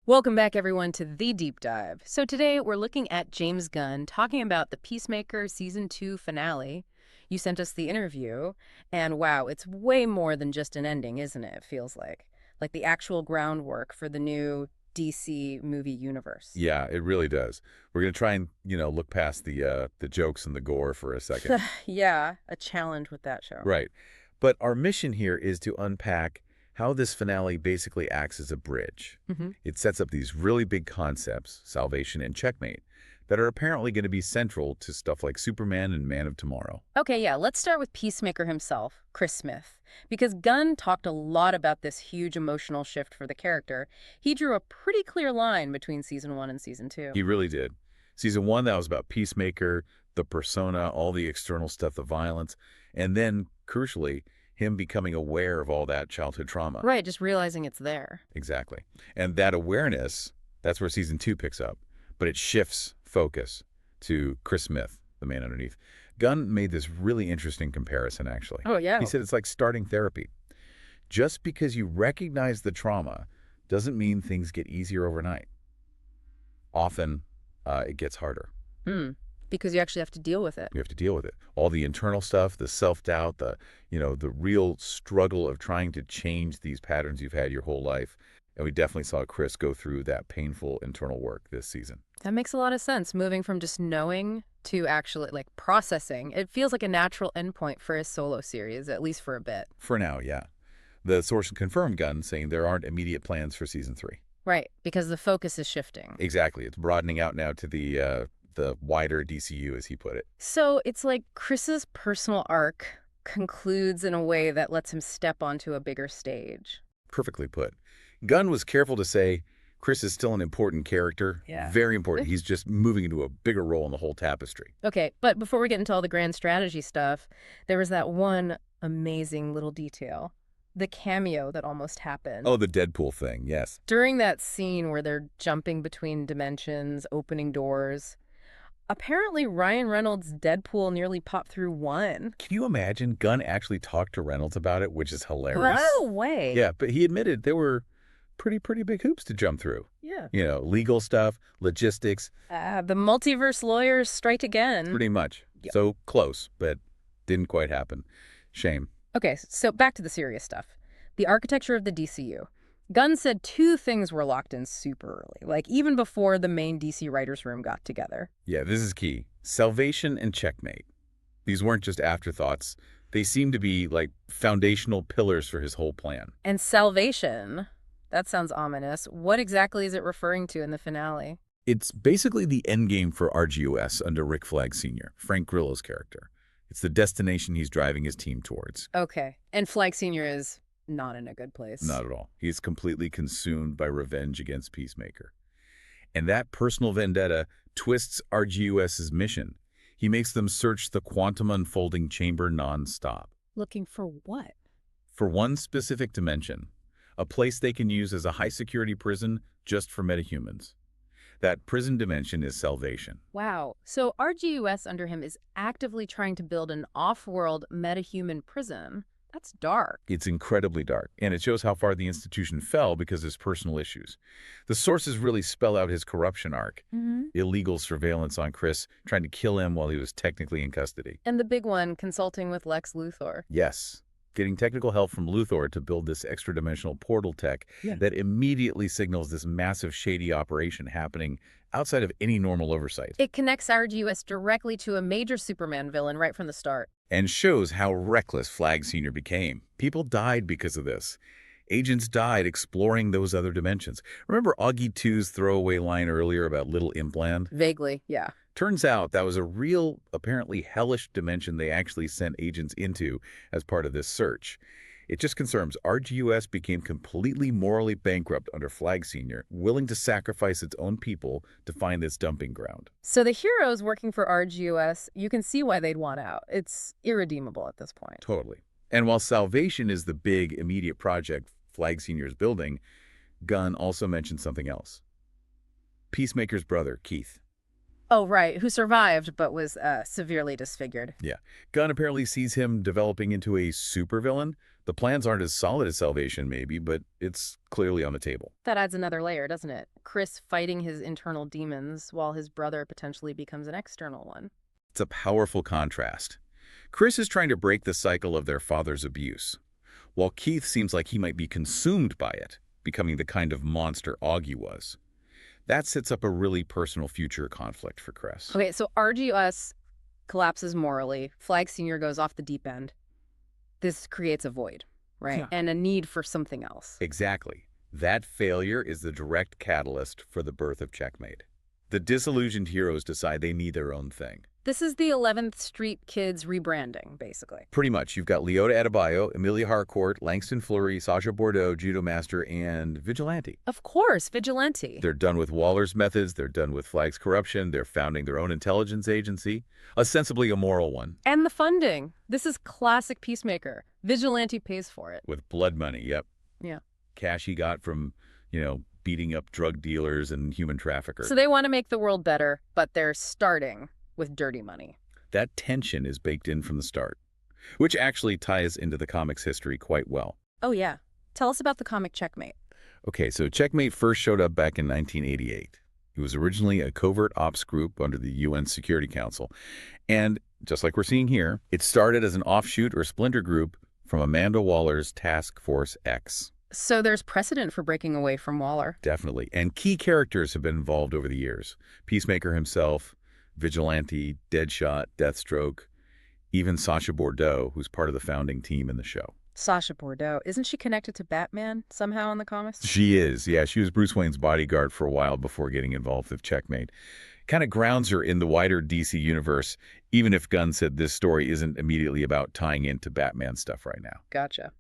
Welcome back, everyone, to The Deep Dive. So today we're looking at James Gunn talking about the Peacemaker Season 2 finale. You sent us the interview, and wow, it's way more than just an ending, isn't it? It feels like. Like the actual groundwork for the new DC movie universe. Yeah, it really does. We're going to try and, look past the jokes and the gore for a second. Yeah, a challenge with that show. Right. But our mission here is to unpack how this finale basically acts as a bridge. It sets up these really big concepts, salvation and checkmate, that are apparently going to be central to stuff like Superman and Man of Tomorrow. Okay, yeah, let's start with Peacemaker himself, Chris Smith. Because Gunn talked a lot about this huge emotional shift for the character. He drew a pretty clear line between Season 1 and Season 2. He really did. Season 1, that was about Peacemaker, the persona, all the external stuff, the violence, and then, crucially, him becoming aware of all that childhood trauma. Right, just realizing it's there. Exactly. And that awareness, that's where Season 2 picks up. But it shifts focus to Chris Smith, the man underneath. Gunn made this really interesting comparison, actually. Oh, yeah. He said it's like starting therapy. Just because you recognize the trauma doesn't mean things get easier overnight. Often, it gets harder. Because you actually have to deal with it. You have to deal with it. All the internal stuff, the self-doubt, the real struggle of trying to change these patterns you've had your whole life. And we definitely saw Chris go through that painful internal work this season. That makes a lot of sense, moving from just knowing to actually, like, processing. It feels like a natural endpoint for his solo series, at least for a bit. For now, yeah. The source confirmed Gunn saying there aren't immediate plans for Season 3. Right, because the focus is shifting. Exactly. It's broadening out now to the wider DCU, as he put it. So it's like Chris's personal arc concludes in a way that lets him step onto a bigger stage. Perfectly put. Gunn was careful to say Chris is still an important character. Yeah. Very important. He's just moving into a bigger role in the whole tapestry. Okay, but before we get into all the grand strategy stuff, there was that one amazing little detail. The cameo that almost happened. Oh, the Deadpool thing, yes. During that scene where they're jumping between dimensions, opening doors, apparently Ryan Reynolds' Deadpool nearly popped through one. Can you imagine? Gunn actually talked to Reynolds about it, which is hilarious. No way. Yeah, but he admitted there were pretty big hoops to jump through. Yeah. Legal stuff, logistics. The multiverse lawyers strike again. Pretty much. Yep. So close, but didn't quite happen. Shame. Okay, so back to the serious stuff. The architecture of the DCU. Gunn said two things were locked in super early, like even before the main DC writers' room got together. Yeah, this is key. Salvation and checkmate. These weren't just afterthoughts. They seem to be like foundational pillars for his whole plan. And salvation, that sounds ominous. What exactly is it referring to in the finale? It's basically the endgame for RGUS under Rick Flag Sr., Frank Grillo's character. It's the destination he's driving his team towards. Okay, and Flag Sr. is not in a good place. Not at all. He's completely consumed by revenge against Peacemaker. And that personal vendetta twists RGUS's mission. He makes them search the quantum unfolding chamber non-stop. Looking for what? For one specific dimension, a place they can use as a high-security prison just for metahumans. That prison dimension is salvation. Wow. So RGUS under him is actively trying to build an off-world metahuman prison. That's dark. It's incredibly dark, and it shows how far the institution fell because of his personal issues. The sources really spell out his corruption arc. Illegal surveillance on Chris, trying to kill him while he was technically in custody. And the big one, consulting with Lex Luthor. Yes. Getting technical help from Luthor to build this extra-dimensional portal tech that immediately signals this massive shady operation happening outside of any normal oversight. It connects RGUS directly to a major Superman villain right from the start. And shows how reckless Flag Sr. became. People died because of this. Agents died exploring those other dimensions. Remember Augie 2's throwaway line earlier about Little Implant? Vaguely, yeah. Turns out that was a real, apparently hellish dimension they actually sent agents into as part of this search. It just confirms RGUS became completely morally bankrupt under Flag Sr., willing to sacrifice its own people to find this dumping ground. So the heroes working for RGUS, you can see why they'd want out. It's irredeemable at this point. Totally. And while Salvation is the big, immediate project Flag Sr. is building, Gunn also mentioned something else. Peacemaker's brother, Keith. Oh, right, who survived but was severely disfigured. Yeah. Gunn apparently sees him developing into a supervillain. The plans aren't as solid as Salvation, maybe, but it's clearly on the table. That adds another layer, doesn't it? Chris fighting his internal demons while his brother potentially becomes an external one. It's a powerful contrast. Chris is trying to break the cycle of their father's abuse, while Keith seems like he might be consumed by it, becoming the kind of monster Augie was. That sets up a really personal future conflict for Chris. Okay, so RGUS collapses morally. Flag Senior goes off the deep end. This creates a void, right? Yeah. And a need for something else. Exactly. That failure is the direct catalyst for the birth of Checkmate. The disillusioned heroes decide they need their own thing. This is the 11th Street Kids rebranding, basically. Pretty much. You've got Leota Adebayo, Amelia Harcourt, Langston Fleury, Sasha Bordeaux, Judo Master, and Vigilante. Of course, Vigilante. They're done with Waller's methods. They're done with Flag's corruption. They're founding their own intelligence agency, ostensibly a moral one. And the funding. This is classic Peacemaker. Vigilante pays for it. With blood money, yep. Yeah. Cash he got from, beating up drug dealers and human traffickers. So they want to make the world better, but they're starting with dirty money. That tension is baked in from the start, which actually ties into the comic's history quite well. Oh, yeah. Tell us about the comic Checkmate. Okay, so Checkmate first showed up back in 1988. It was originally a covert ops group under the UN Security Council. And just like we're seeing here, it started as an offshoot or splinter group from Amanda Waller's Task Force X. So there's precedent for breaking away from Waller. Definitely. And key characters have been involved over the years. Peacemaker himself, Vigilante, Deadshot, Deathstroke, even Sasha Bordeaux, who's part of the founding team in the show. Sasha Bordeaux. Isn't she connected to Batman somehow in the comics? She is, yeah. She was Bruce Wayne's bodyguard for a while before getting involved with Checkmate. Kind of grounds her in the wider DC universe, even if Gunn said this story isn't immediately about tying into Batman stuff right now. Gotcha.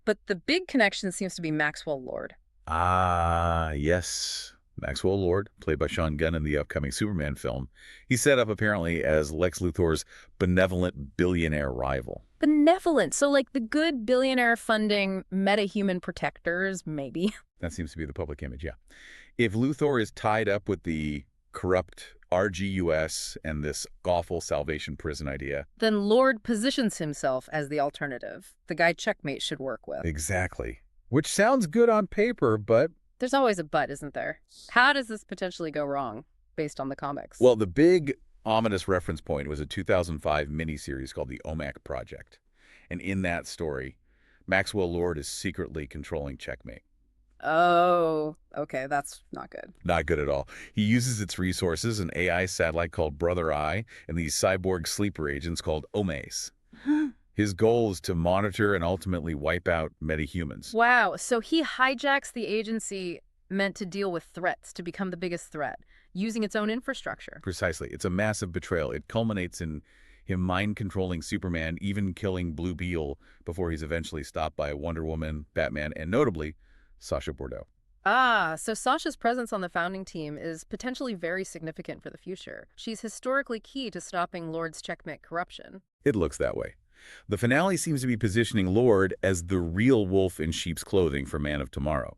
But the big connection seems to be Maxwell Lord. Ah, yes. Maxwell Lord, played by Sean Gunn in the upcoming Superman film. He's set up apparently as Lex Luthor's benevolent billionaire rival. Benevolent. So like the good billionaire funding meta-human protectors, maybe. That seems to be the public image, yeah. If Luthor is tied up with the corrupt RGUS and this awful Salvation Prison idea. Then Lord positions himself as the alternative, the guy Checkmate should work with. Exactly. Which sounds good on paper, but... There's always a but, isn't there? How does this potentially go wrong, based on the comics? Well, the big ominous reference point was a 2005 miniseries called The OMAC Project. And in that story, Maxwell Lord is secretly controlling Checkmate. Oh, okay, that's not good. Not good at all. He uses its resources, an AI satellite called Brother Eye, and these cyborg sleeper agents called OMACE. His goal is to monitor and ultimately wipe out metahumans. Wow, so he hijacks the agency meant to deal with threats to become the biggest threat, using its own infrastructure. Precisely. It's a massive betrayal. It culminates in him mind-controlling Superman, even killing Blue Beetle before he's eventually stopped by Wonder Woman, Batman, and notably, Sasha Bordeaux. Ah, so Sasha's presence on the founding team is potentially very significant for the future. She's historically key to stopping Lord's Checkmate corruption. It looks that way. The finale seems to be positioning Lord as the real wolf in sheep's clothing for Man of Tomorrow.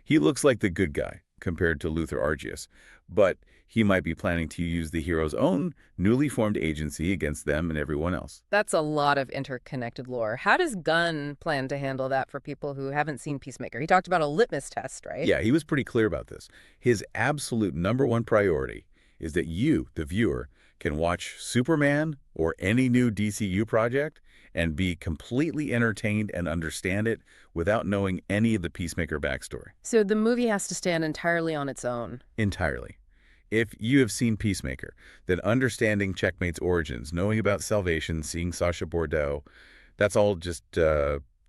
He looks like the good guy compared to Luthor Argius, but he might be planning to use the hero's own newly formed agency against them and everyone else. That's a lot of interconnected lore. How does Gunn plan to handle that for people who haven't seen Peacemaker? He talked about a litmus test, right? Yeah, he was pretty clear about this. His absolute #1 priority is that you, the viewer, can watch Superman or any new DCU project and be completely entertained and understand it without knowing any of the Peacemaker backstory. So the movie has to stand entirely on its own. Entirely. If you have seen Peacemaker, then understanding Checkmate's origins, knowing about Salvation, seeing Sasha Bordeaux, that's all just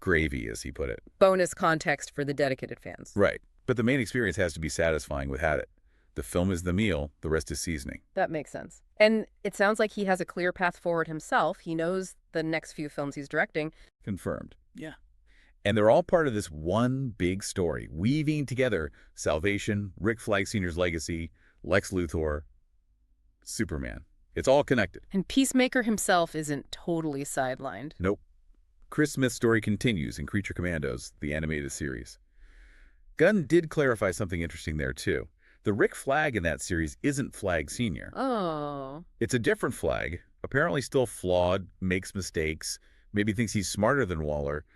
gravy, as he put it. Bonus context for the dedicated fans. Right. But the main experience has to be satisfying without it. The film is the meal, the rest is seasoning. That makes sense. And it sounds like he has a clear path forward himself. He knows the next few films he's directing. Confirmed. Yeah. And they're all part of this one big story, weaving together Salvation, Rick Flag Sr.'s legacy, Lex Luthor, Superman. It's all connected. And Peacemaker himself isn't totally sidelined. Nope. Chris Smith's story continues in Creature Commandos, the animated series. Gunn did clarify something interesting there, too. The Rick Flag in that series isn't Flag Sr. Oh. It's a different Flag, apparently still flawed, makes mistakes, maybe thinks he's smarter than Waller,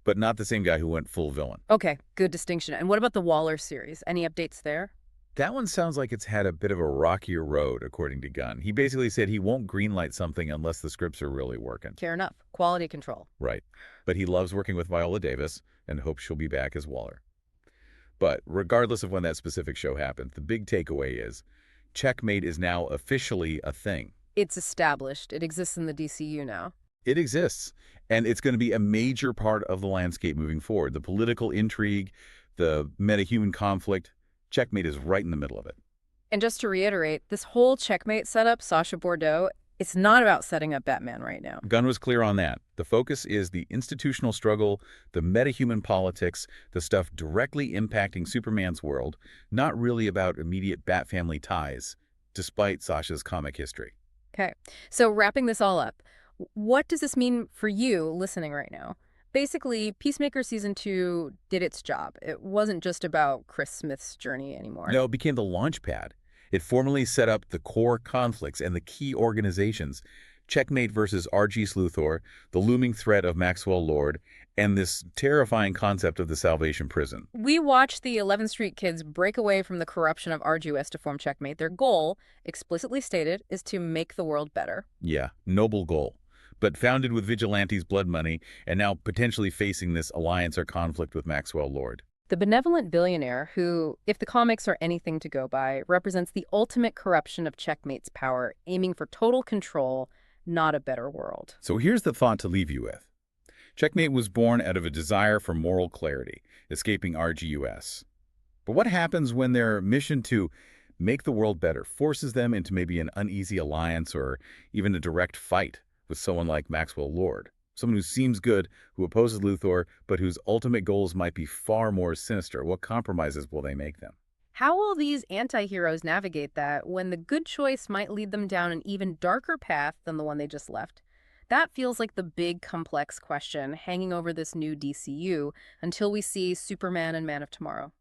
but not the same guy who went full villain. Okay, good distinction. And what about the Waller series? Any updates there? That one sounds like it's had a bit of a rockier road, according to Gunn. He basically said he won't greenlight something unless the scripts are really working. Fair enough. Quality control. Right. But he loves working with Viola Davis and hopes she'll be back as Waller. But regardless of when that specific show happens, the big takeaway is Checkmate is now officially a thing. It's established. It exists in the DCU now. It exists, and it's going to be a major part of the landscape moving forward. The political intrigue, the meta-human conflict, Checkmate is right in the middle of it. And just to reiterate, this whole Checkmate setup, Sacha Bordeaux, it's not about setting up Batman right now. Gunn was clear on that. The focus is the institutional struggle, the meta-human politics, the stuff directly impacting Superman's world, not really about immediate Bat family ties, despite Sasha's comic history. Okay, so wrapping this all up, what does this mean for you listening right now? Basically, Peacemaker Season 2 did its job. It wasn't just about Chris Smith's journey anymore. No, it became the launch pad. It formally set up the core conflicts and the key organizations, Checkmate versus R.G. Sluthor, the looming threat of Maxwell Lord, and this terrifying concept of the Salvation Prison. We watched the 11th Street kids break away from the corruption of Arduous to form Checkmate. Their goal, explicitly stated, is to make the world better. Yeah, noble goal. But founded with Vigilante's blood money and now potentially facing this alliance or conflict with Maxwell Lord. The benevolent billionaire who, if the comics are anything to go by, represents the ultimate corruption of Checkmate's power, aiming for total control, not a better world. So here's the thought to leave you with. Checkmate was born out of a desire for moral clarity, escaping RGUS. But what happens when their mission to make the world better forces them into maybe an uneasy alliance or even a direct fight with someone like Maxwell Lord? Someone who seems good, who opposes Luthor, but whose ultimate goals might be far more sinister. What compromises will they make them? How will these anti-heroes navigate that when the good choice might lead them down an even darker path than the one they just left? That feels like the big, complex question hanging over this new DCU until we see Superman and Man of Tomorrow.